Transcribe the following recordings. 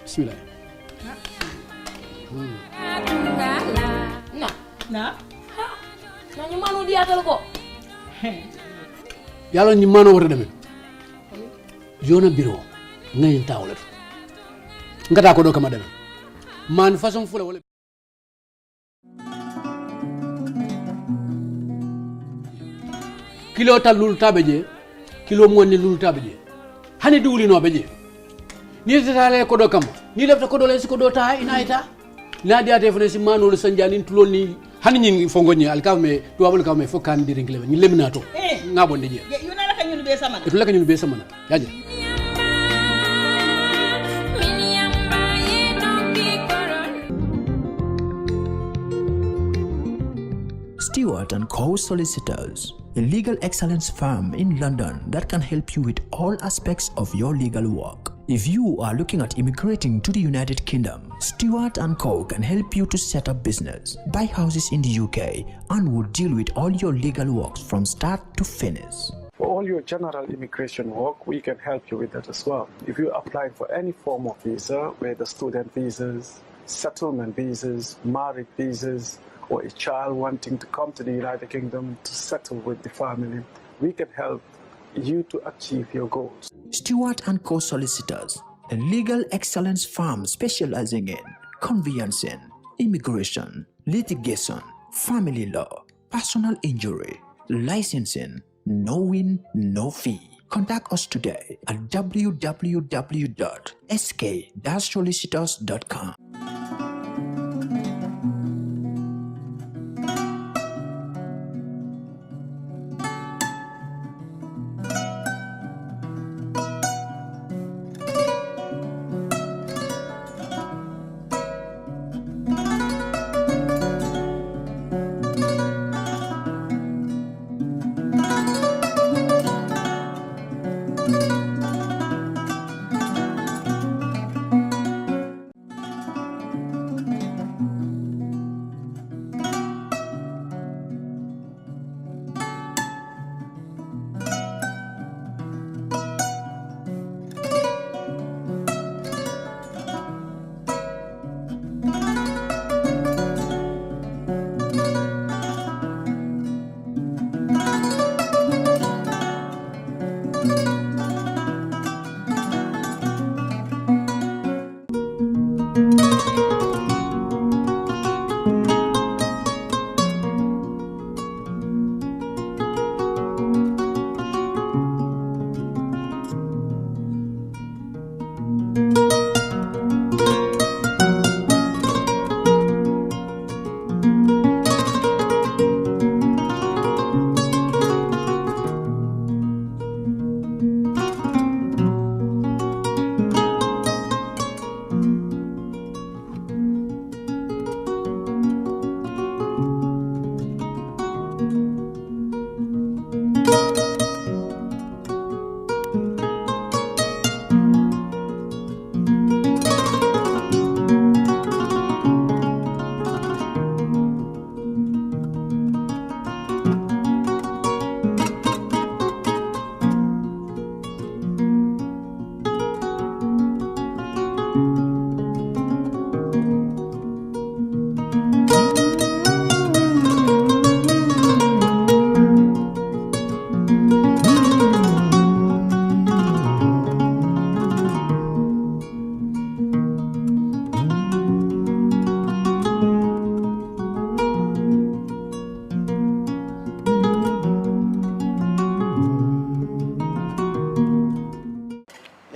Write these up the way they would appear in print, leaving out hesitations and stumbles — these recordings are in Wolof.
bismillah na ñu manu diatal ko yalla ñu mano wara dem jona biro ngay tawla ngata ko do kama dem man façon fula wala kilo talul tabeje kilo monni lul tabeje hani duuli no beje ni tale ko do kama ni lefta ko do les ko do ta inaita na diate fone si manul sanjani tulol ni hani ñi fongo ñi alkawme to wabul kawme fo kan diring lebe ni lemna to ngabo ndeje yu na la ka ñunu be sama itu la ka ñunu be sama yaje Stewart & Co. Solicitors, a legal excellence firm in London that can help you with all aspects of your legal work. If you are looking at immigrating to the United Kingdom, Stewart & Co. can help you to set up business, buy houses in the UK, and will deal with all your legal works from start to finish. For all your general immigration work, we can help you with that as well. If you're applying for any form of visa, whether student visas, settlement visas, marriage visas, or a child wanting to come to the United Kingdom to settle with the family, we can help you to achieve your goals. Stewart & Co. Solicitors, a legal excellence firm specializing in conveyancing, immigration, litigation, family law, personal injury, licensing, no win, no fee. Contact us today at www.sk-solicitors.com.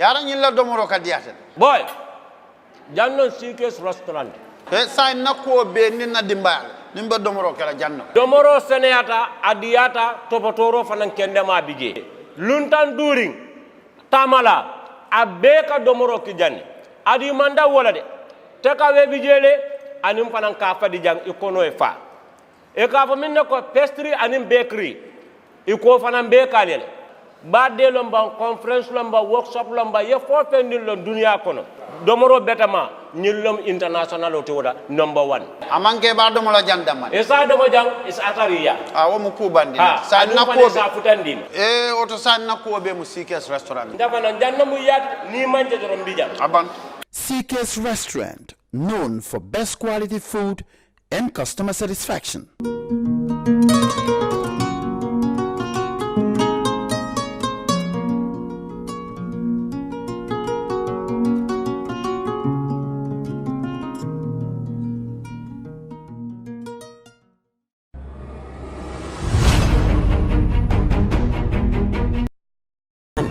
yaran yin la domoro ka diaten boy jannon sikes restaurant sa nakko be ni na dimbal nimbe domoro kala janno domoro seneyata adiyata topotoro fanan kendema bije luntan during tamala abeka domoro ki janni adi manda wala de te ka we bijele anim fanan ka fadi jang ikono e fa e ka fa minne ko pastry anim bakery iko fanan be kalele badde lomba conference lomba workshop lomba ye fo fendin lon dunia kono domoro betama nyillom international o toda number 1 amanke ba domo la jandama e sa domo jang is atariya wo mu kubandi sa nakko sa futandin oto sa nakko be mu sikes restaurant ndama nan janna mu yat ni manje dorom bijam aban CK's Restaurant, known for best quality food and customer satisfaction.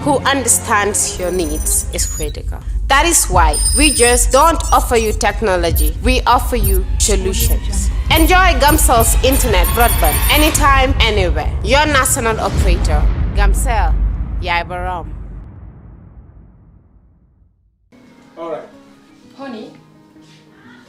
Who understands your needs is critical. That is why we just don't offer you technology, we offer you solutions. Enjoy Gamcel's internet broadband anytime, anywhere. Your national operator, Gamcel, Yaibaram. Alright. Honey,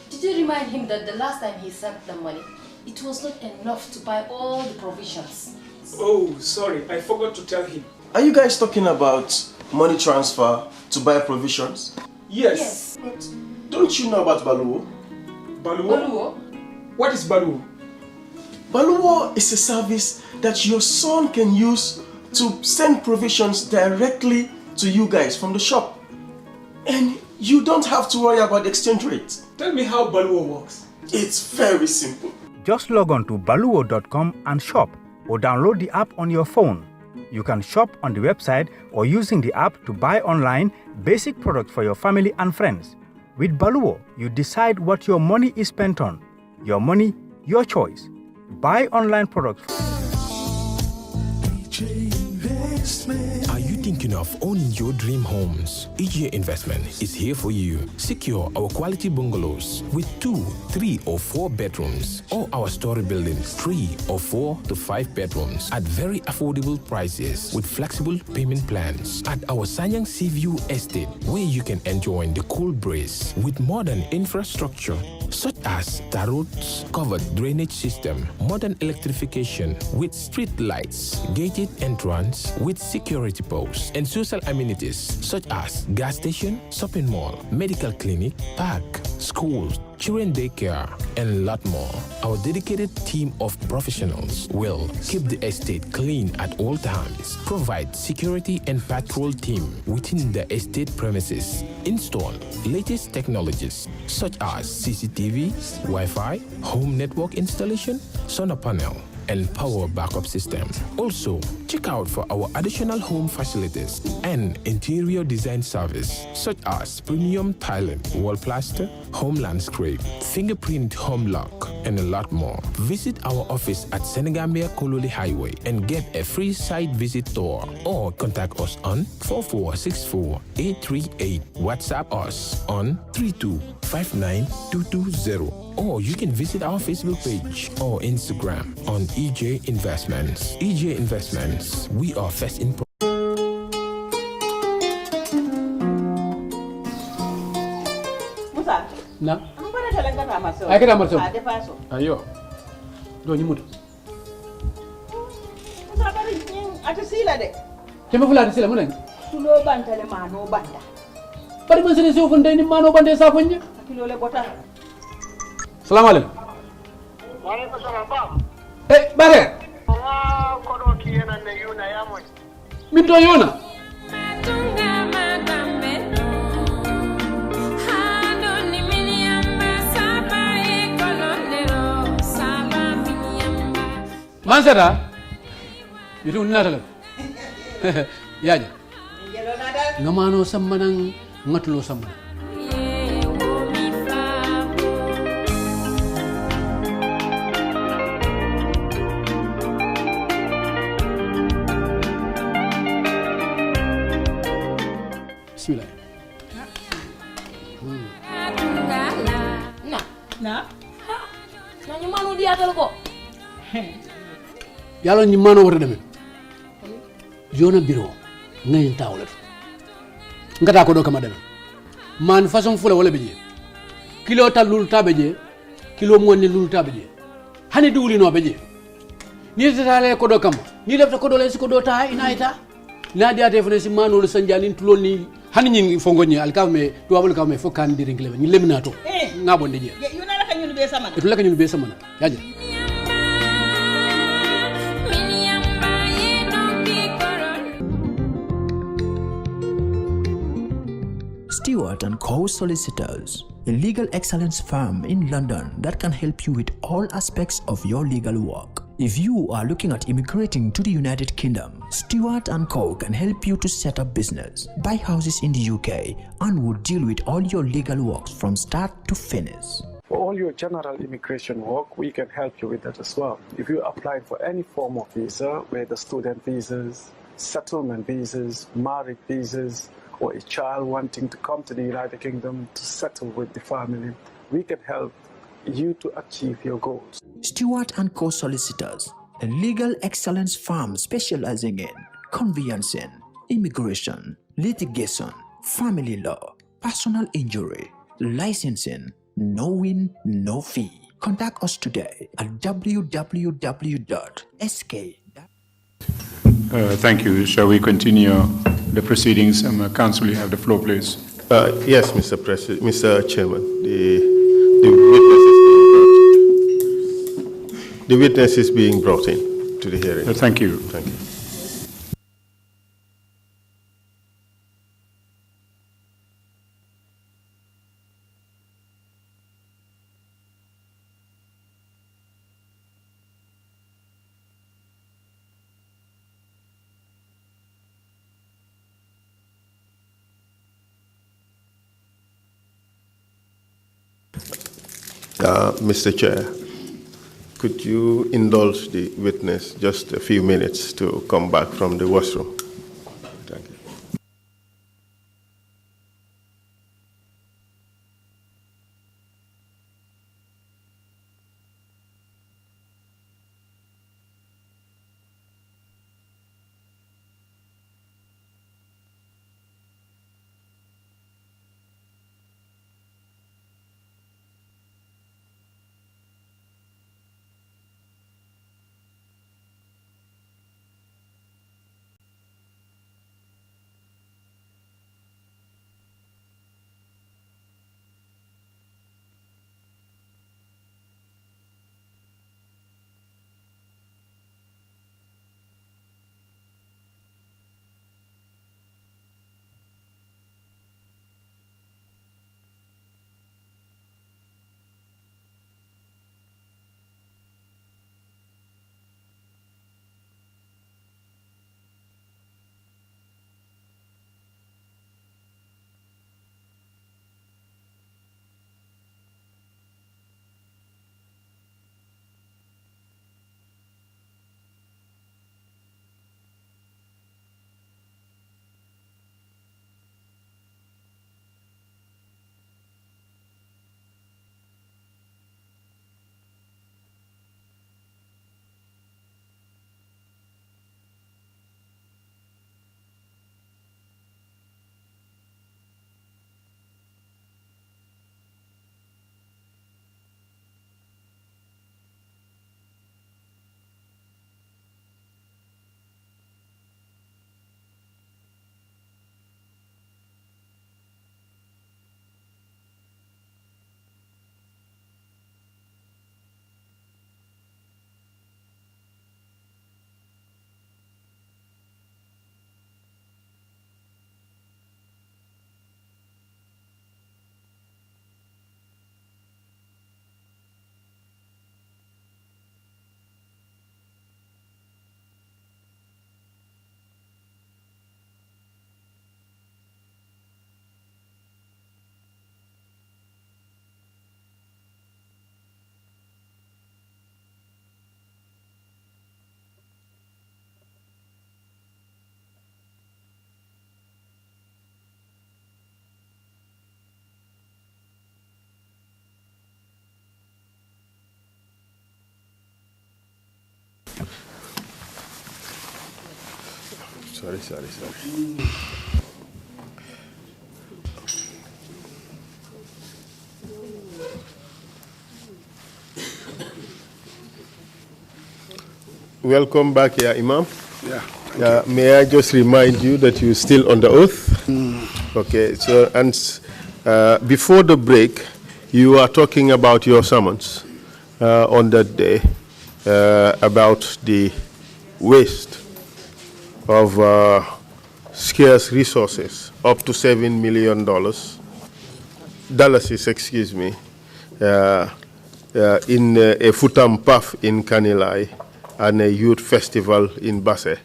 did you remind him that the last time he sent the money, it was not enough to buy all the provisions? Oh, sorry, I forgot to tell him. Are you guys talking about money transfer to buy provisions? Yes. But don't you know about Baluwo? Baluwo? What is Baluwo? Baluwo is a service that your son can use to send provisions directly to you guys from the shop. And you don't have to worry about the exchange rate. Tell me how Baluwo works. It's very simple. Just log on to baluwo.com and shop, or download the app on your phone. You can shop on the website or using the app to buy online basic products for your family and friends. With Baluwo, you decide what your money is spent on. Your money, your choice. Buy online products. Are you thinking of owning your dream homes? EJ Investment is here for you. Secure our quality bungalows with 2, 3 or 4 bedrooms, or our story buildings 3 or 4 to 5 bedrooms at very affordable prices with flexible payment plans at our Sanyang Seaview Estate, where you can enjoy the cool breeze with modern infrastructure such as tar roads, covered drainage system, modern electrification with street lights, gated entrance with security posts, and social amenities such as gas station, shopping mall, medical clinic, park, schools, children daycare, and a lot more. Our dedicated team of professionals will keep the estate clean at all times, provide security and patrol team within the estate premises, install latest technologies such as CCTV, Wi-Fi, home network installation, solar panel, and power backup system. Also, check out for our additional home facilities and interior design service such as premium tiling, wall plaster, home landscape, fingerprint home lock, and a lot more. Visit our office at Senegambia Kololi Highway and get a free site visit tour, or contact us on 4464-838. WhatsApp us on 3259220. Or you can visit our Facebook page or Instagram on EJ Investments. EJ Investments, we are first in. Musa. Na. Mbona talanga kama sio? Akira marso. Ade paso. Ayo. Do ni mutu. Musa bari nyin atusila de. Kema fula atusila munen. Tulo bantale mano banda. Bari man sene so funde ni mano bande sa fonje. Kilo le bota. Salam alaikum. Wa alaikum salam ba. Bare. Wa kodo kiyena ne yuna yamoy. Minto yona. Mansara. Itu nata. Yaja. Ngamano sammanang ngatulo samman. Bismillah. Na nyumano dia ko. Yalo nyimano wata demen. Jona biro ngayin tawlet. Ngata ko do kama demen. Man façon fula wala beje. Kilo talul tabeje, kilo monni lul tabeje. Hani duli no beje. Ni tale ko do kama. Ni lefta ko do les ko do ta inaita. Na dia defone si manul sanjalin tulol ni hani nyi fongonye alkame to abul kame fo kan dirin klebe ni leminato. Ngabo ndeje. Yuna la kanyul be samana. Itu la kanyul be samana. Yaje. Stewart & Co. Solicitors, a legal excellence firm in London that can help you with all aspects of your legal work. If you are looking at immigrating to the United Kingdom, Stewart & Co. can help you to set up business, buy houses in the UK, and will deal with all your legal works from start to finish. For all your general immigration work, we can help you with that as well. If you're applying for any form of visa, whether student visas, settlement visas, marriage visas, or a child wanting to come to the United Kingdom to settle with the family, we can help you to achieve your goals. Stewart & Co. Solicitors, a legal excellence firm specializing in conveyancing, immigration, litigation, family law, personal injury, licensing, no win, no fee. Contact us today at www.sk. Thank you. Shall we continue the proceedings? Council, you have the floor, please. Yes, Mr. Chairman. The witness is being brought in to the hearing. Thank you. Thank you. Mr. Chair, could you indulge the witness just a few minutes to come back from the washroom? Thank you. Sorry. Welcome back here, Imam. Yeah. May I just remind you that you're still on the oath? Okay, so, and before the break, you are talking about your summons on that day, about the waste of scarce resources, up to $7 million, in a Futam Puff in Kanilai and a youth festival in Basse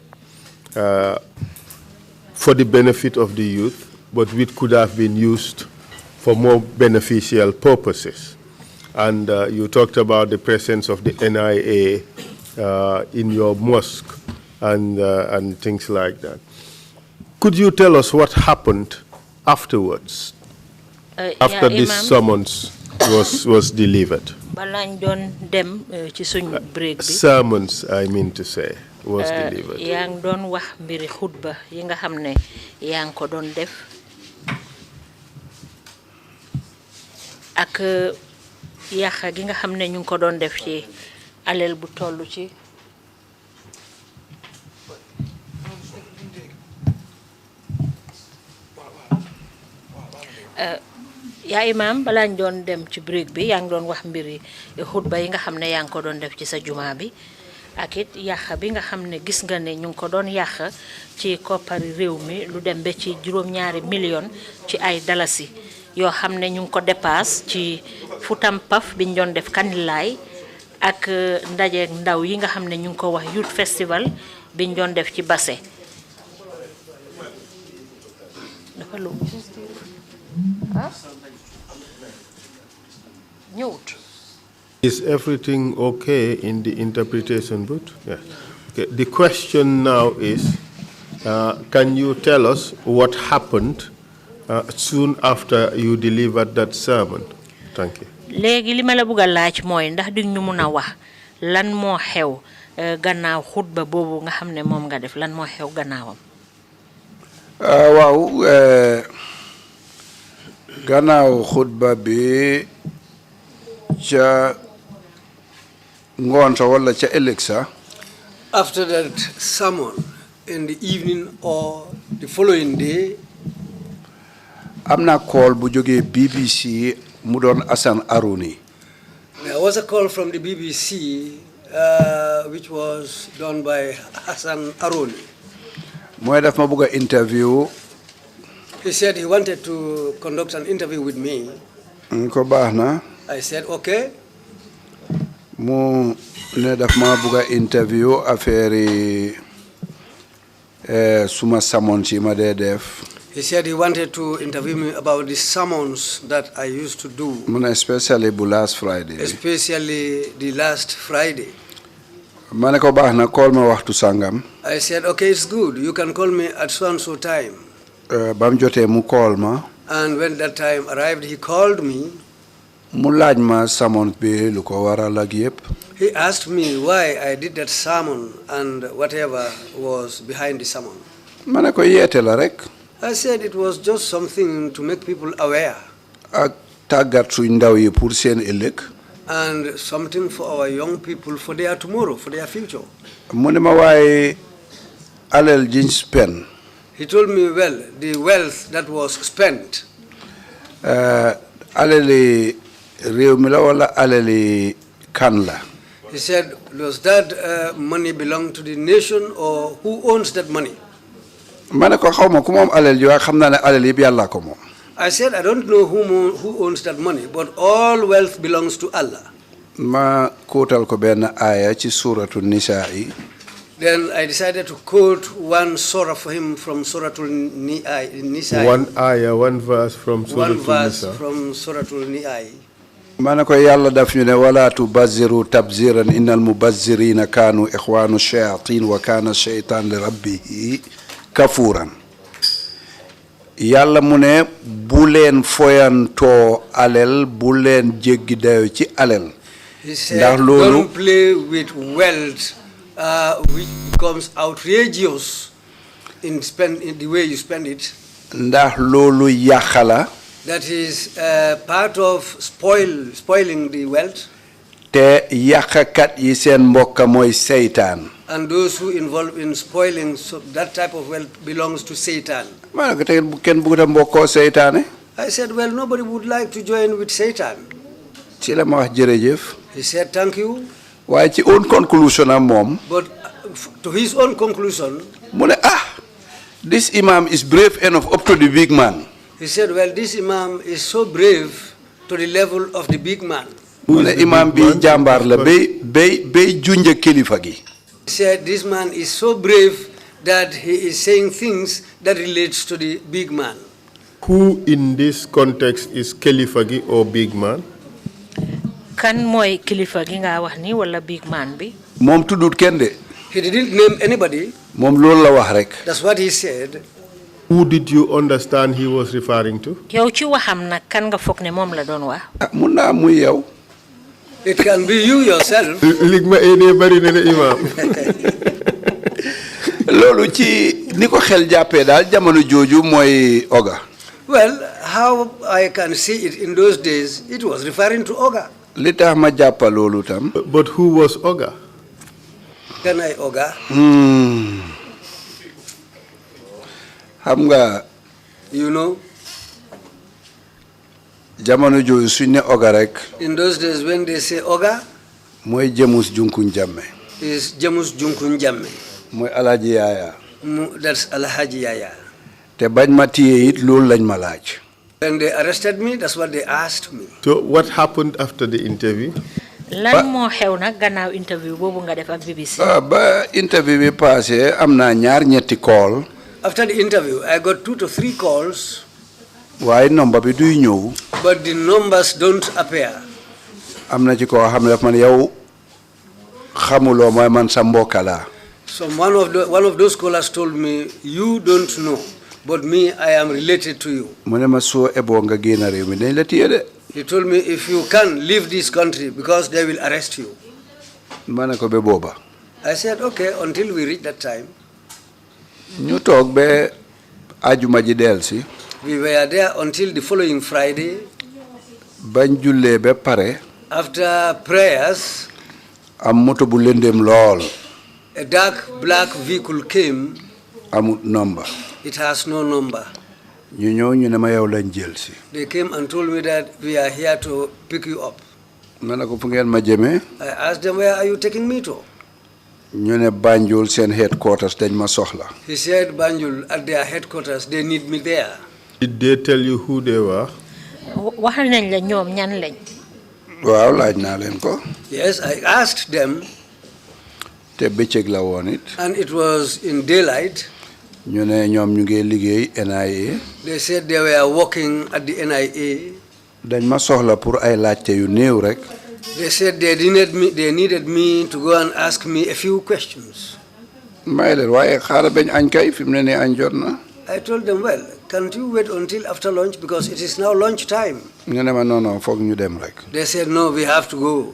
for the benefit of the youth, but which could have been used for more beneficial purposes. And you talked about the presence of the NIA in your mosque and things like that. Could you tell us what happened afterwards, after this summons was delivered? Sermons, I mean to say, was delivered. Yang don wax mbiri khutba yi nga xamne yang ko don def ak yaxa gi nga xamne ñu ko don def ci alel bu tollu ci ya imam balañ doon dem ci break bi yang doon wax mbiri khutba yi nga xamne yang ko don def ci sa juma bi akit yaxa bi nga xamne gis nga ne ñu ko doon yaxa ci kopari réew mi lu dem be ci juroom-ñaari million ci ay dalasi yo xamne ñu ko dépasse ci Futam Puff biñ doon def Kanilai ak ndaje ndaw yi nga xamne ñu ko wax youth festival biñ doon def ci Basse dafa lu Is everything okay in the interpretation booth? Yes. Okay. The question now is, can you tell us what happened soon after you delivered that sermon? Thank you. Légui li ma la bëgg laaj moy ndax di ñu mëna wax lan mo xew gannaaw khutba bobu nga xamne mom nga def lan mo xew gannaawam. Waaw gannaaw khutba bi ca ngonta wala ca Alexa. After that sermon in the evening or the following day, amna call bu joge BBC mu don Hassan Aroni. There was a call from the BBC which was done by Hassan Aroni. Moy daf ma bëgg interview. He said he wanted to conduct an interview with me. Ko baxna. I said okay. Mu ne daf ma bëgg interview affaire suma samon ci ma dé def. He said he wanted to interview me about the sermons that I used to do. Especially last Friday. Especially the last Friday. Mané ko baxna call ma waxtu sangam. I said okay, it's good. You can call me at so and so time. Bam joté mu call ma. And when that time arrived, he called me. Mu laaj ma sermon bi lu ko waral ak yépp. He asked me why I did that sermon and whatever was behind the sermon. Mané ko yété la rek. I said it was just something to make people aware. Ak tagat suñ ndaw yi pour seen ëlëk. And something for our young people for their tomorrow, for their future. Mu ne ma waaye alal jiñ spend. He told me, well, the wealth that was spent. Alali réew mi la wala alali kan la. He said, does that money belong to the nation or who owns that money? Mané ko xawma ku mom alal yo xamna ne alal yeb Yalla ko mom. I said I don't know who owns that money, but all wealth belongs to Allah. Ma quotal ko ben aya ci suratul Nisa'i. Then I decided to quote one surah for him from Suratul Nisa'i. One ayah, one verse from Suratul Nisa. One verse from Suratul Nisa'i. Manako Yalla daf ñu ne wala tubazziru tabziran innal mubazzirina kanu ikhwanu shayatin wa kana shaytan li rabbih kafuran. Yalla mu ne bu len foyanto alel bu len jéggi dayo ci alel. He said don't play with wealth which becomes outrageous in the way you spend it. Ndax lolu yaxala. That is part of spoiling the wealth. Te yakakat yi sen mbokka moy seytan. And those who involve in spoiling that type of wealth belongs to Satan. Manako te ken buguda mbokko seytané. I said, well, nobody would like to join with Satan. Ci la ma wax jërëjëf. He said, thank you. Waaye ci own conclusion am mom. But to his own conclusion, mu ne This Imam is brave enough up to the big man. He said, well, this Imam is so brave to the level of the big man. Imam bi jambar la bay junja kilifa gi. He said, this man is so brave that he is saying things that relates to the big man. Who in this context is Kelifagi or big man? Kan moy kilifa gi nga wax ni wala big man bi? Mom tudut kende. He didn't name anybody. Mom lol la wax rek. That's what he said. Who did you understand he was referring to? Yow ci waxam nak kan nga fokk ne mom la doon wax? Mun na muy yow. It can be you yourself. Ligma ene bari na Imam. Lolu ci niko xel jappé dal jamono joju moy Oga. Well, how I can see it in those days, it was referring to Oga. Lita ma jappa lolu tam. But who was Oga? Can I Oga? Xam nga, you know, jamono joju suñ ne Oga rek. In those days when they say Oga, moy Jamus Junkun Jamme. Is Jamus Junkun Jamme. Moy Alaji Yaya. That's Alhaji Yaya. Te bañ ma tiyé it loolu lañ ma laaj. When they arrested me, that's what they asked me. So what happened after the interview? Lan mo xew nak gannaaw interview bobu nga def ak BBC? Ba interview bi passé amna ñaar ñetti call. After the interview, I got 2 to 3 calls. Waaye number bi duy ñew. But the numbers don't appear. Amna ci ko xam ne daf man yow xamuloo mooy man sa mbokk la. So one of those callers told me, you don't know, but me, I am related to you. Mu ne ma soo eboo nga génn réew mi dañ la téye de. He told me, if you can leave this country because they will arrest you. Ma ne ko be booba. I said, okay, until we reach that time. Ñu toog be ajuma ji delsi. We were there until the following Friday. Bañ jullee be pare. After prayers, am moto bu lëndëm lool. a dark black vehicle came. Amut number. It has no number. Ñu ñëw ñu ne ma yow lañ jël si. They came and told me that we are here to pick you up. Ma ne ko fu ngeen ma jëmee. I asked them, where are you taking me to? Ñu ne Banjul seen headquarters dañ ma soxla. He said, Banjul, at their headquarters, they need me there. Did they tell you who they were? Waxal nañ la ñoom ñan lañ. Waaw laaj naa leen ko. Yes, I asked them. Te bëccëg la woon it. And it was in daylight. Ñu ne ñoom ñu ngi liggéey NIA. They said they were working at the NIA. Dañ ma soxla pour ay laajte yu néew rek. They said they needed me to go and ask me a few questions. May leen waaye xaaral bañ añ kay fi mu ne nii añ jot na. I told them, well, can't you wait until after lunch because it is now lunch time. Ñu ne ma non foog ñu dem rek. They said, no, we have to go.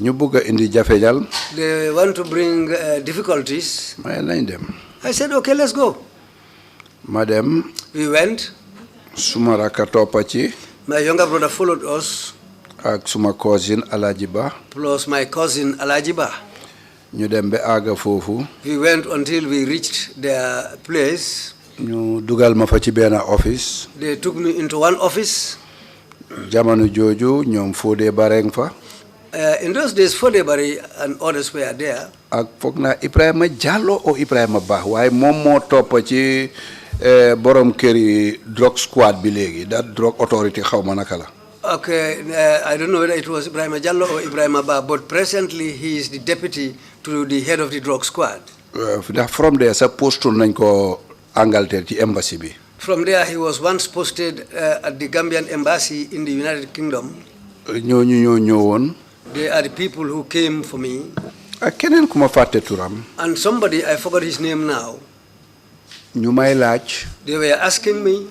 Ñu bëgg a indi jafeñal. They want to bring difficulties. May nañ dem. I said, okay, let's go. Ma dem. We went. Suma rakka toppa ci. My younger brother followed us. Ak suma cousin Alaji Ba. Plus my cousin Alaji Ba. Ñu dem be aga foofu. We went until we reached their place. Ñu dugal ma fa ci benn office. They took me into one office. Jamono jooju ñoom Fodé Bareng fa. In those days, Fodé Bari and others were there. Ak foog naa Ibrahima Diallo o Ibrahima Ba waaye moom moo topp ci borom kër yi drug squad bi léegi that drug authority xaw ma naka la. Okay, I don't know whether it was Ibrahima Diallo or Ibrahima Ba, but presently he is the deputy to the head of the drug squad. From there, supposed to nañ ko Angleterre ci embassy bi. From there, he was once posted at the Gambian embassy in the United Kingdom. Ñooñu ñoo ñëwoon. They are the people who came for me. Ak keneen ku ma fàtte turam. And somebody, I forgot his name now. Ñu may laaj. They were asking me.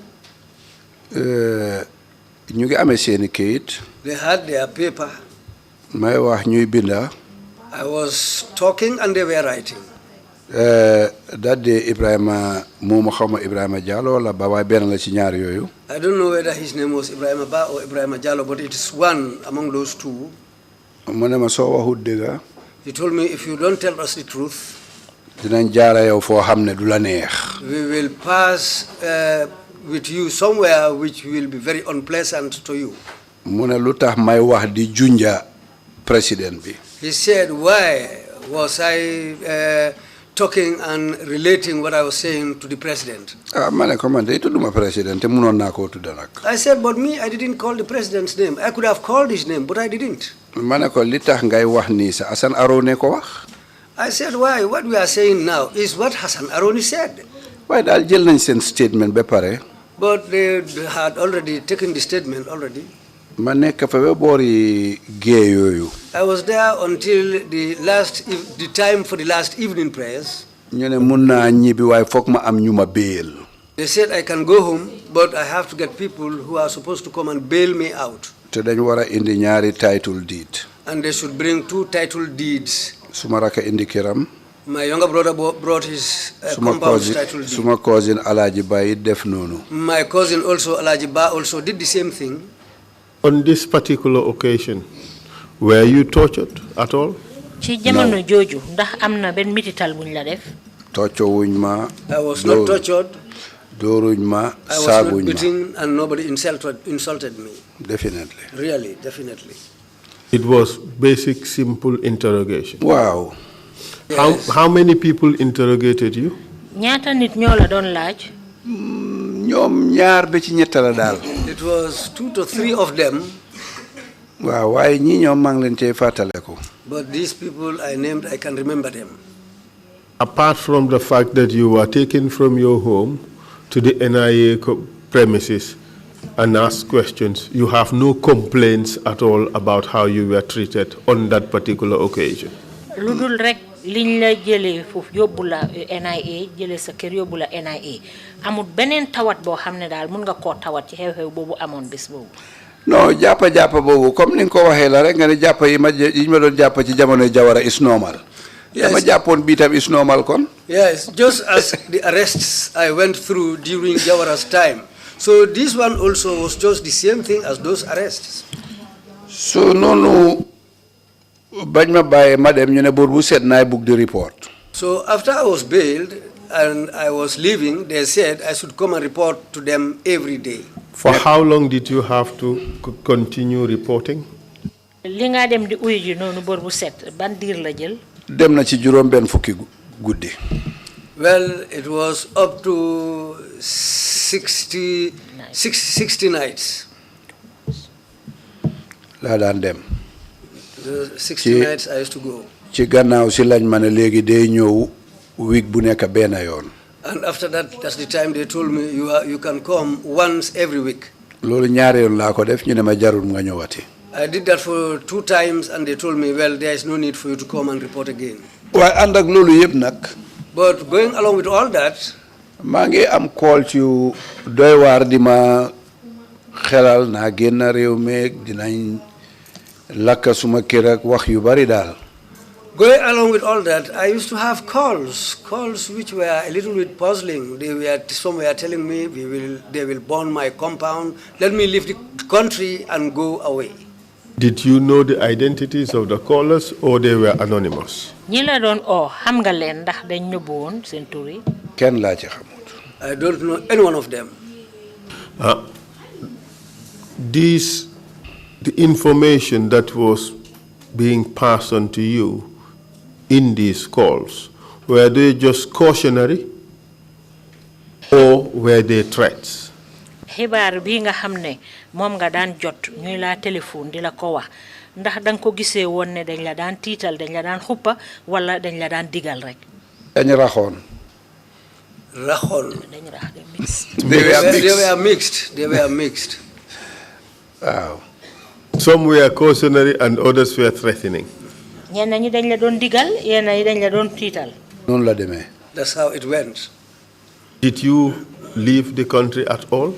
Ñu ngi amee seeni kayit. They had their paper. May wax ñuy binda. I was talking and they were writing. That day Ibrahima moomu xawma Ibrahima Diallo wala ba waaye benn la ci ñaar yooyu. I don't know whether his name was Ibrahima Ba or Ibrahima Diallo, but it is one among those two. Mu ne ma soo waxut dëgga. He told me, if you don't tell us the truth, dinañ jaara yow foo xam ne du la neex. we will pass with you somewhere which will be very unpleasant to you. Mu ne lu tax may wax di junja président bi. He said, why was I talking and relating what I was saying to the president. I said, but me, I didn't call the president's name. I could have called his name, but I didn't. I said, why? What we are saying now is what Hassan Aroni said. Why dal jël nañ seen statement ba pare. But they had already taken the statement already. Ma nekk fa ba boori gée yooyu. I was there until the time for the last evening prayers. ñu ne mun naa ñibbi waaye foog ma am ñu ma bail. They said I can go home, but I have to get people who are supposed to come and bail me out. te dañ war a indi ñaari title deed. And they should bring 2 title deeds. suma raka indi kiram. My younger brother brought his compound title deed. Suma cousin Alaji Ba def noonu. My cousin also, Alaji Ba, also did the same thing. On this particular occasion, were you tortured at all? Ci jamono joju ndax amna ben mitital buñ la def? Tortured ma. I was not tortured. Dooruñ ma, I was not beaten and nobody insulted me. Definitely. Really, definitely. It was basic, simple interrogation. Wow. Yes. How many people interrogated you? Ñaata nit ñoo la doon laaj? ñoom ñaar ba ci ñett la daal. It was 2 to 3 of them. waaw waaye ñii ñoom maa ngi leen cee fàttaleku. But these people I named, I can remember them. Apart from the fact that you were taken from your home to the NIA premises and asked questions, you have no complaints at all about how you were treated on that particular occasion? Ludul rek liñ la jëlé fofu yobbu la NIA jëlé sa kër yobbu la NIA amul benen tawat bo xamné dal mën nga ko tawat ci xew xew bobu amone bis bobu. Non jappa bobu comme ni nga ko waxé la rek nga ne jappa yi ma doon jappa ci jamono Jawara is normal. Yes. Dama jappone bi tam is normal kon. Yes, just as the arrests I went through during Jawara's time. So this one also was just the same thing as those arrests. So nonu bañ ma baye ma dem ñu ne bor bu set naay book the report. So after I was bailed and I was leaving, they said I should come and report to them every day. For how long did you have to continue reporting? Li nga dem di uyu ji nonu bor bu set ban dir la jël? Dem na ci juroom ben fukki guddi. Well, it was up to 60 nights. La daan dem. 60 nights I used to go. Ci gannaaw si lañ ma ne léegi day ñëw week bu nekk benn yoon. And after that, that's the time they told me you can come once every week. Loolu ñaari yoon laa ko def ñu ne ma jarul nga ñëwati. I did that for 2 times and they told me, well, there is no need for you to come and report again. waaye ànd ak loolu yëpp nag. But going along with all that, maa ngi am call ci doy waar di ma xelal naa génn réew meeg dinañ lakka suma kër ak wax yu bari daal. going along with all that, I used to have calls which were a little bit puzzling. Some were telling me they will burn my compound, let me leave the country and go away. Did you know the identities of the callers or they were anonymous? Ñi la doon xam nga leen ndax dañ nëbbu woon seen tur yi? Kenn laa ci xamut. I don't know any one of them. The information that was being passed on to you in these calls, were they just cautionary or were they threats? Xibaar bi nga xamne mom nga daan jot ñuy la téléphone di la ko wax ndax dang ko gisee woon ne dañ la daan tiital dañ la daan xuppa wala dañ la daan digal rek. dañ raxoon. dañ rax they were mixed. Wow. Some were cautionary and others were threatening. ñenn ñi dañ la doon digal yenn yi dañ la doon tiital. noonu la demee. That's how it went. Did you leave the country at all?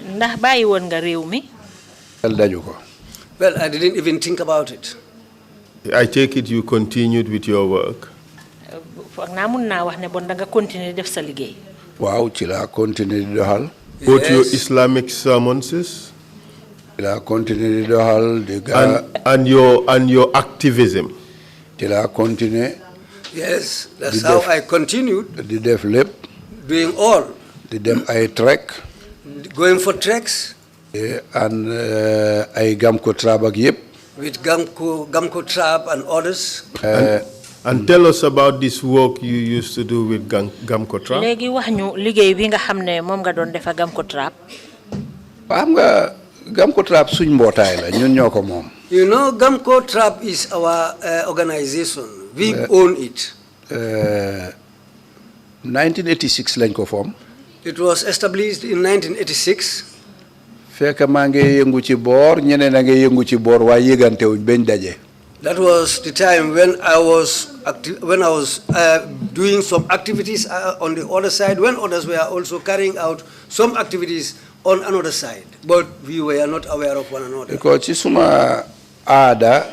Ndax bàyyi woon nga réew mi? daju ko. Well, I didn't even think about it. I take it you continued with your work. Foog naa mun naa wax ne bon da nga continuer def sa liggéey. Waaw ci laa continuer di doxal. Both your Islamic sermons la continuer di doxal di and your activism. Ci laa continuer. Yes, that's how I continued. Di def lépp. Doing all. Di dem ay trek. Going for treks. And ay Gamco Trab ak yëpp. With Gamco Trab and others. And tell us about this work you used to do with Gamco Trap. Léegi wax ñu liggéey bi nga xam ne moom nga doon defa Gamco Trap. xam nga Gamco Trap suñ mbootaay la ñun ñoo ko moom. You know, Gamco Trap is our organization. We own it. 1986 lañ ko form. It was established in 1986. fekk maa ngi yëngu ci boor ñeneen a ngi yëngu ci boor waaye yëgante wuñ bañ daje. That was the time when I was doing some activities on the other side, when others were also carrying out some activities on another side, but we were not aware of one another. Because ci suma aada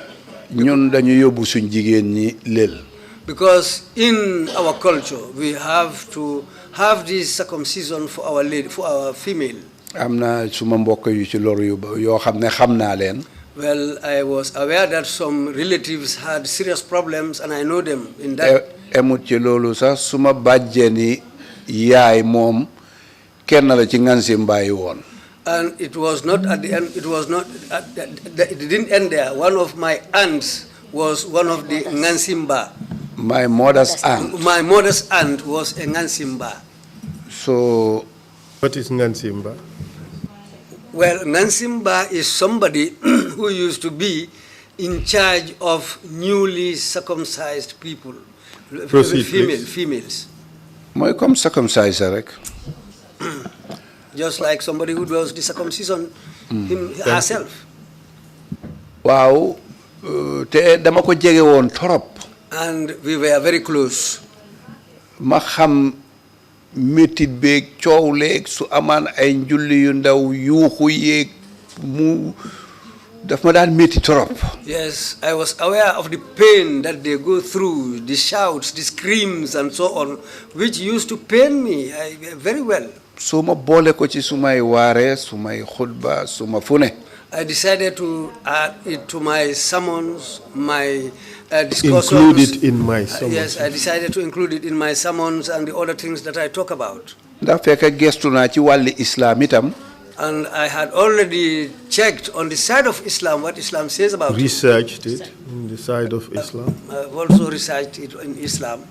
ñun dañu yóbbu suñ jigéen ñi lël. Because in our culture we have to have this circumcision for our female. am na suma mbokk yu ci loru yoo xam ne xam naa leen. Well, I was aware that some relatives had serious problems, and I know them in that. Emut ci loolu sax suma bàjjeni yaay moom kenn la ci ngansi mbaay woon. And it was not at the end. It was not. It didn't end there. One of my aunts was one of the Ngansimba. My mother's aunt. My mother's aunt was a Ngansimba. So, what is Ngansimba? Well, Ngansimba is somebody who used to be in charge of newly circumcised people, females. Mooy comme circumciser rek. Just like somebody who does the circumcision herself. Waaw, te dama ko jege woon torop. And we were very close. Ma xam métit beeg coow leeg su amaan ay njulli yu ndaw yuuxu yeeg mu daf ma daan métti trop. Yes, I was aware of the pain that they go through, the shouts, the screams and so on, which used to pain me very well. So ma boole ko ci sumay waare sumay xutba suma fune. I decided to add it to my sermons, my discussions. Include it in my sermons. Yes, I decided to include it in my sermons and the other things that I talk about. Ndax fekk gestu naa ci wàlli islam itam. And I had already checked on the side of Islam what Islam says about it. Researched it on the side of Islam. I've also researched it in Islam.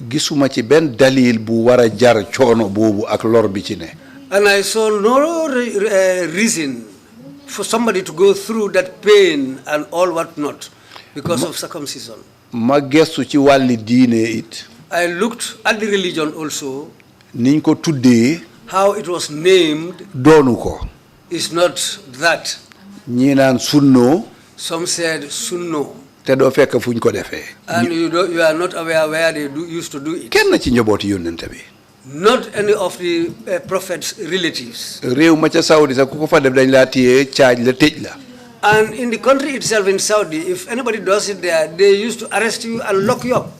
Gisuma ci benn dalil bu war a jar coono boobu ak lor bi ci ne. And I saw no reason for somebody to go through that pain and all what not because of circumcision. Ma gestu ci wàlli diine it. I looked at the religion also. Niñ ko tuddee. How it was named. Doonu ko. Is not that. Ñi naan sunno. Some said sunno. Te doo fekk fuñ ko defee. And you are not aware where they used to do it. Kenn ci njabooti yónnente bi. Not any of the prophet's relatives. Réew ma ca Saudi sax ku ko fa def dañ laa téye caaj la tëj la. And in the country itself, in Saudi, if anybody does it there, they used to arrest you and lock you up.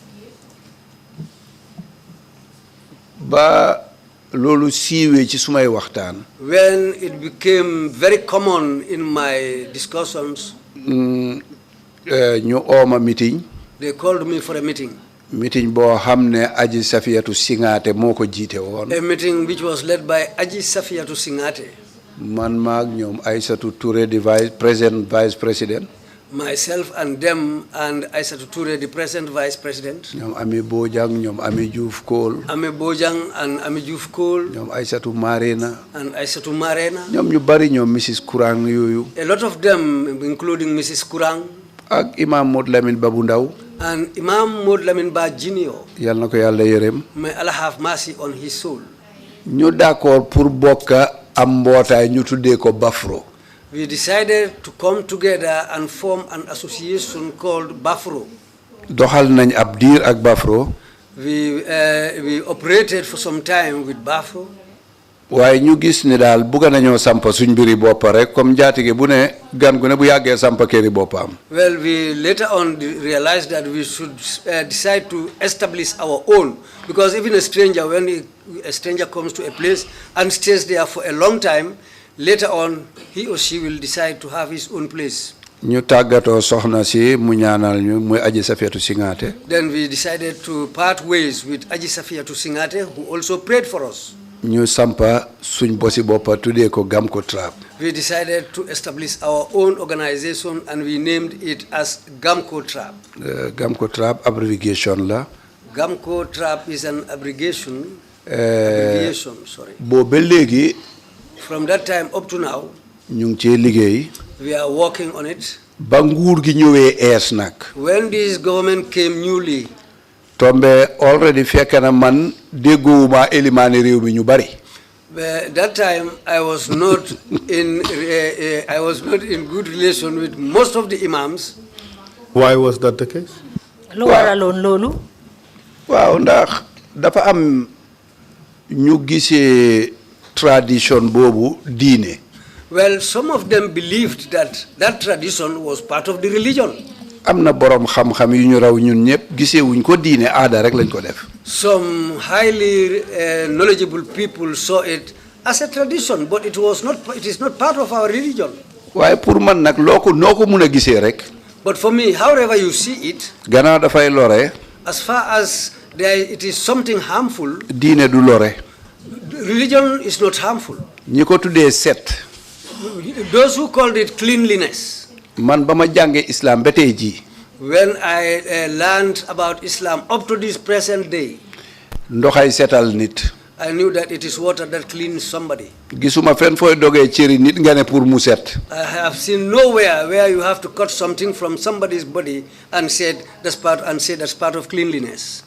Ba loolu siiwee ci sumay waxtaan. When it became very common in my discussions. ñu ooma meeting. They called me for a meeting. Meeting boo xam ne Aji Safiyatu Singate moo ko jiite woon. A meeting which was led by Aji Safiyatu Singate. Man maag ñoom Aïssatou Touré the vice president. Myself and them and Aïssatou Touré the present vice president. ñoom Ami Bojang ñoom Ami Diouf Kool. Ami Bojang and Ami Diouf Kool. ñoom Aïssatou Marena. And Aïssatou Marena. ñoom ñu bari ñoom Mrs Kurang yooyu. A lot of them including Mrs Kurang. ak Imam Mod Lamin Babu Ndaw. And Imam Mod Lamin Ba Junior. Yal na ko Yàlla yërëm. May Allah have mercy on his soul. ñu d'accord pour bokka am mbootaay ñu tuddee ko Bafro. We decided to come together and form an association called Bafro. doxal nañ ab diir ak Bafro. We operated for some time with Bafro. waaye ñu gis ne daal bugga nañoo sampa suñ mbiri boppa rek comme njaatige bu ne gan gu ne bu yàggee sampa këri boppam. Well, we later on realized that we should decide to establish our own, because even a stranger, when a stranger comes to a place and stays there for a long time, later on he or she will decide to have his own place. ñu tàggatoo soxna si mu ñaanal ñu muy Aji Safiyatu Singate. Then we decided to part ways with Aji Safiyatu Singate, who also prayed for us. ñu sampa suñ bosi boppa tuddee ko Gamco Trap. We decided to establish our own organization and we named it as Gamco Trap. Gamco Trap abbreviation la. Gamco Trap is an abbreviation. Sorry. Boobe léegi. From that time up to now. ñu ngi cee liggéey. We are working on it. ba nguur gi ñëwee ees nag. When this government came newly. Tombe already fekk na man déggoowuma élimaani réew mi ñu bari. That time I was not in good relation with most of the imams. Why was that the case? Lu waraloon loolu. Waaw ndax dafa am ñu gisee tradition boobu diine. Well, some of them believed that that tradition was part of the religion. am na borom xam-xam yu ñu raw ñun ñëpp gisee wuñ ko diine aada rek lañ ko def. Some highly knowledgeable people saw it as a tradition, but it is not part of our religion. waaye pour man nag noo ko mun a gisee rek. But for me, however you see it, gannaaw dafay lore. as far as it is something harmful, diine du lore. religion is not harmful. ñi ko tuddee set. Those who called it cleanliness. Man ba ma jàngee islam ba tey jii. When I learned about Islam up to this present day, ndoxay setal nit. I knew that it is water that cleans somebody. gisuma fenn fooy dogee cëri nit nga ne pour mu set. I have seen nowhere where you have to cut something from somebody's body and say that's part of cleanliness.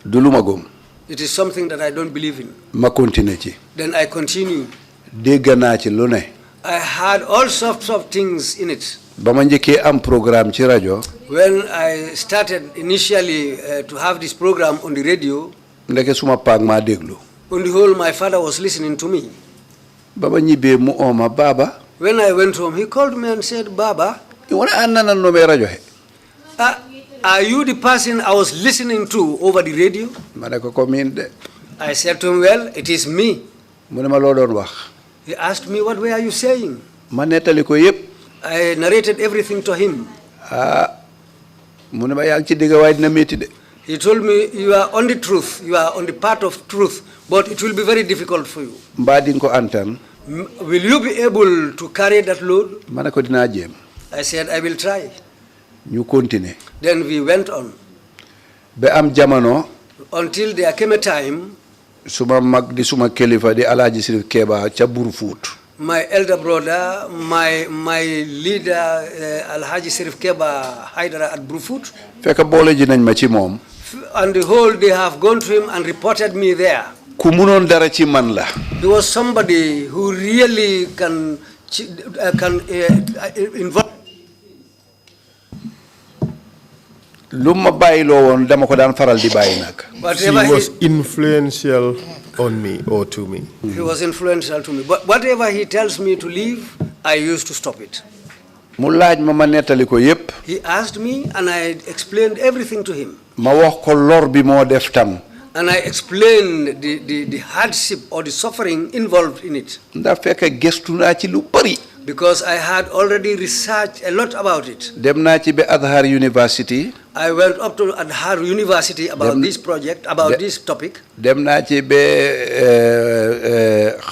du lu ma gëm. It is something that I don't believe in. ma continuer ci. Then I continued. dégg naa ci lu ne. I had all sorts of things in it. ba ma njëkkee am programme ci rajo. When I started initially to have this program on the radio, ndeke suma paag maa déglu. on the whole, my father was listening to me. ba ma ñibbee mu ooma Baba. When I went home, he called me and said, Baba, you want to ànd no me rajo he. Are you the person I was listening to over the radio? ma ne ko miin de. I said to him, well, it is me. mu ne ma loo doon wax. He asked me, what were you saying? ma nettali ko yëpp. I narrated everything to him. mu ne ma yaa ngi ci digg waaye dina métti de. He told me, you are on the truth, you are on the path of truth, but it will be very difficult for you. mbaa di nga ko antan. Will you be able to carry that load? ma ne ko dinaa jéem. I said, I will try. ñu continuer. Then we went on. ba am jamono. Until there came a time. suma mag di suma kilifa di Alhaji Sirif Keba ca Burfoot. My elder brother, my leader, Alhaji Sirif Keba Haidara at Burfoot. fekk boole ji nañ ma ci moom. On the whole, they have gone to him and reported me there. ku munoon dara ci man la. There was somebody who really can involve. lu ma bàyyiloo woon dama ko daan faral di bàyyi nag. He was influential on me or to me. He was influential to me. But whatever he tells me to leave, I used to stop it. mu laaj ma nettali ko yépp. He asked me and I explained everything to him. ma wax ko lor bi moo def tam. And I explained the hardship or the suffering involved in it. ndax fekk gëstu naa ci lu bari. Because I had already researched a lot about it. dem naa ci ba Azhar University. I went up to Azhar University about this project, about this topic. dem naa ci ba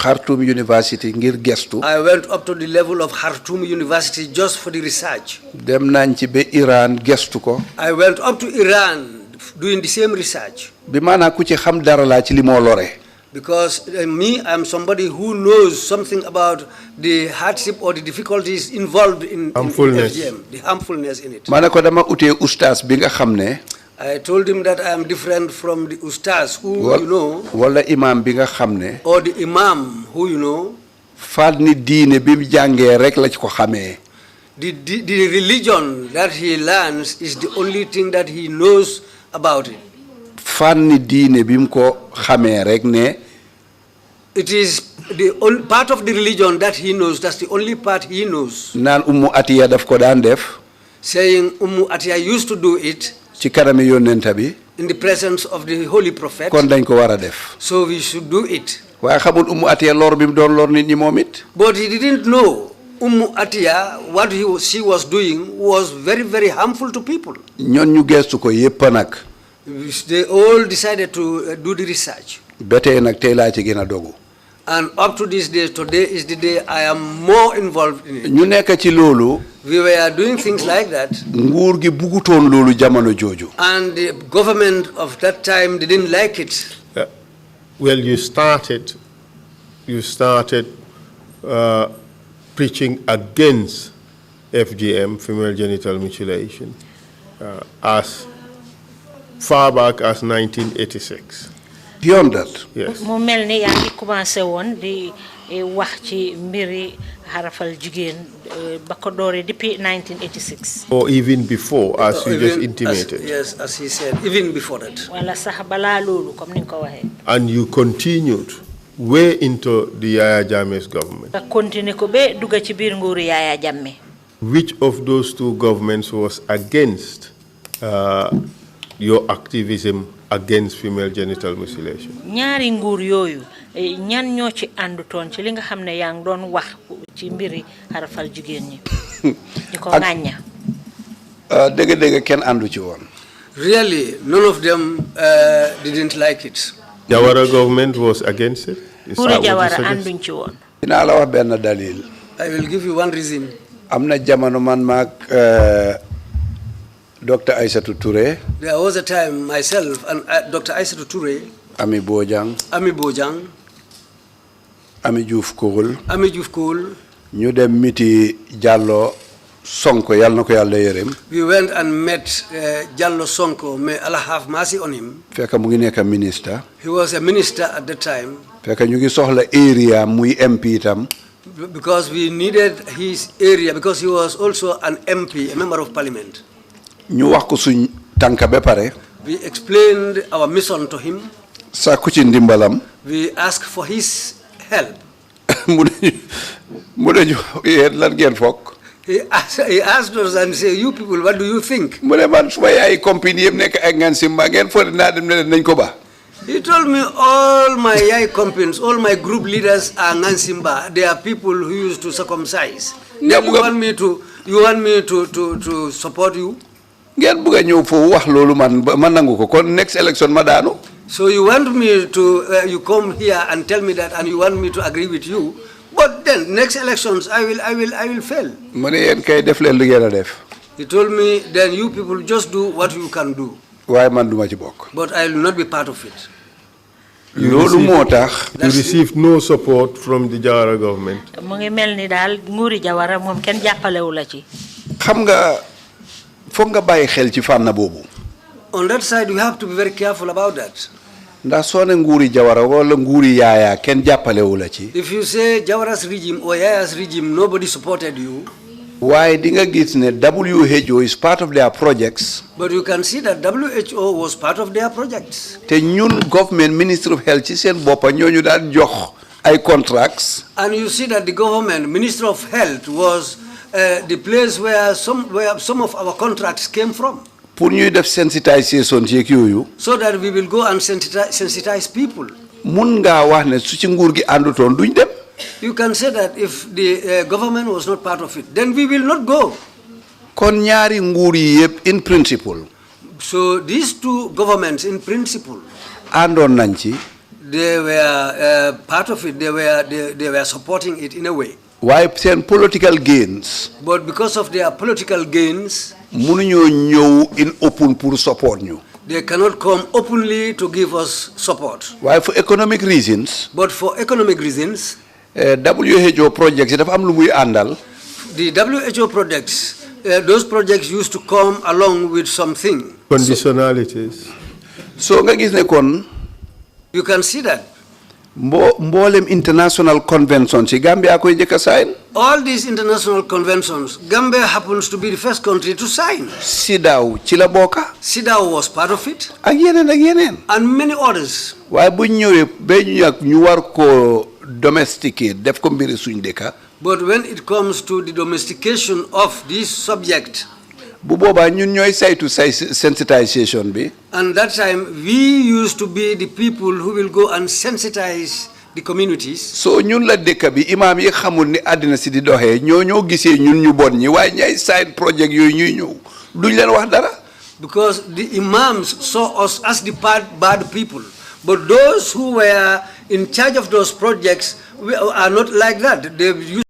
Khartoum University ngir gëstu. I went up to the level of Khartoum University just for the research. dem nañ ci ba Iran gëstu ko. I went up to Iran doing the same research. bi maanaam ku ci xam dara laa ci li moo lore. Because me, I'm somebody who knows something about the hardship or the difficulties involved in FGM, the harmfulness in it. ma ne ko dama utee ustaas bi nga xam ne. I told him that I am different from the ustaz who you know. wala imam bi nga xam ne. Or the imam who you know. fànni diine bi mu jàngee rek la ci ko xamee. The religion that he learns is the only thing that he knows about it. fànni diine bi mu ko xamee rek ne. It is the only part of the religion that he knows. That's the only part he knows. naan Ummu Atiya daf ko daan def. Saying Ummu Atiya used to do it. ci kanami yonent bi. In the presence of the holy prophet. kon dañ ko war a def. So we should do it. waaye xamul Ummu Atiya lor bi mu doon lor nit ñi moom it. But he didn't know Ummu Atiya, what she was doing was very, very harmful to people. ñoon ñu gestu ko yépp nag. They all decided to do the research. Bete nak tay la ci gëna dogu. And up to this day, today is the day I am more involved in it. Ñu nekk ci lolu. We were doing things like that. Nguur gi bugutoon lolu jamono joju. And the government of that time didn't like it. Well, you started preaching against FGM, female genital mutilation, as far back as 1986. Beyond that? Yes. Mu melni yaa ngi commencé woon di wax ci mbiri harafal jigéen ba ko dooree depuis 1986. Or even before, as you just intimated. Yes, as he said, even before that. Wala sax balaa loolu comme ni nga ko waxee. And you continued way into the Yaya Jammeh's government. Nga continuer ko ba dugga ci biir nguuru Yaya Jammeh. Which of those two governments was against your activism against female genital mutilation? Ñaari nguur yooyu ñan ñoo ci àndutoon ci li nga xam ne yaa ngi doon wax ci mbiri harafal jigéen ñi ñu ko ŋàñña. Dëgg-dëgg kenn àndu ci woon. Really, none of them didn't like it. Jawara government was against it? Nguuru Jawara ànduñ ci woon. Dinaa la wax benn dalil. I will give you one reason. Am na jamono man maak Dr. Aissatou Touré. There was a time myself and Dr. Aissatou Touré. Ami Bojang. Ami Bojang. Ami Diouf Koul. Ami Diouf Koul. Ñu dem miti Diallo Sonko yàlla na ko yàlla yërëm. We went and met Diallo Sonko, may Allah have mercy on him. Fekk mu ngi nekk minister. He was a minister at the time. Fekk ñu ngi soxla area muy MP tam. Because we needed his area, because he was also an MP, a member of parliament. Ñu wax ko suñ tànka ba pare. We explained our mission to him. Sàkku ci ndimbalam. We asked for his help. mu ne yéen lan ngeen foog. He asked us and said, you people, what do you think? Mu ne man suma yaay compagnie yëpp nekk ak ngeen simba ngeen foog naa dem ne nañ ko ba. He told me all my yai companies, all my group leaders are Ngansimba. They are people who used to circumcise. Then you want me to support you? Ngeen bëgg ñëw foofu wax loolu man nangu ko kon next election ma daanu. So you want me to you come here and tell me that and you want me to agree with you, but then next elections I will fail. Ma ne yéen kay def leen li ngeen a def. He told me then you people just do what you can do. Waaye man duma ci bokk. But I will not be part of it. You received no support from the Jawara government. Mu ngi mel ni daal nguuri Jawara moom kenn jàppalewu la ci. Xam nga foog nga bàyyi xel ci fànn boobu. On that side you have to be very careful about that. Ndax soo ne nguuri Jawara wala nguuri Yaaya kenn jàppalewu la ci. If you say Jawara's regime or Yaya's regime nobody supported you. Waaye di nga gis ne WHO is part of their projects. But you can see that WHO was part of their projects. Te ñun government Ministry of Health ci seen boppa ñooñu daan jox ay contracts. And you see that the government Ministry of Health was the place where some of our contracts came from. Pour ñuy def sensitization ci yooyu. So that we will go and sensitize people. Mun ngaa wax ne su ci nguur gi àndutoon duñ dem. You can say that if the government was not part of it, then we will not go. Kon ñaari nguur yi yëpp in principle. So these two governments in principle. Àndoon nañ ci. They were part of it. They were supporting it in a way. Waaye seen political gains. But because of their political gains. Mënuñoo ñëw in open pour support ñu. They cannot come openly to give us support. Waaye for economic reasons. But for economic reasons. WHO projects dafa am lu muy àndal. The WHO projects, those projects used to come along with something. Conditionalities. So nga gis ne kon. You can see that. Mboolem international conventions yi Gambia koy njëkk a sign. All these international conventions, Gambia happens to be the first country to sign. SIDAW ci la bokka. SIDAW was part of it. Ak yeneen. And many others. Waaye bu ñëwee ba ñu war ko domesticate def ko mbiri suñ dëkka. But when it comes to the domestication of this subject. Bu boobaa ñun ñooy saytu sensitization bi. And that time we used to be the people who will go and sensitize the communities. So ñun la dëkk bi imam yi xamul ni àddina si di doxee ñoo gisee ñun ñu bon ñi waaye ñay side project yooyu ñuy ñëw duñ leen wax dara. Because the imams saw us as the bad people. But those who were in charge of those projects are not like that. They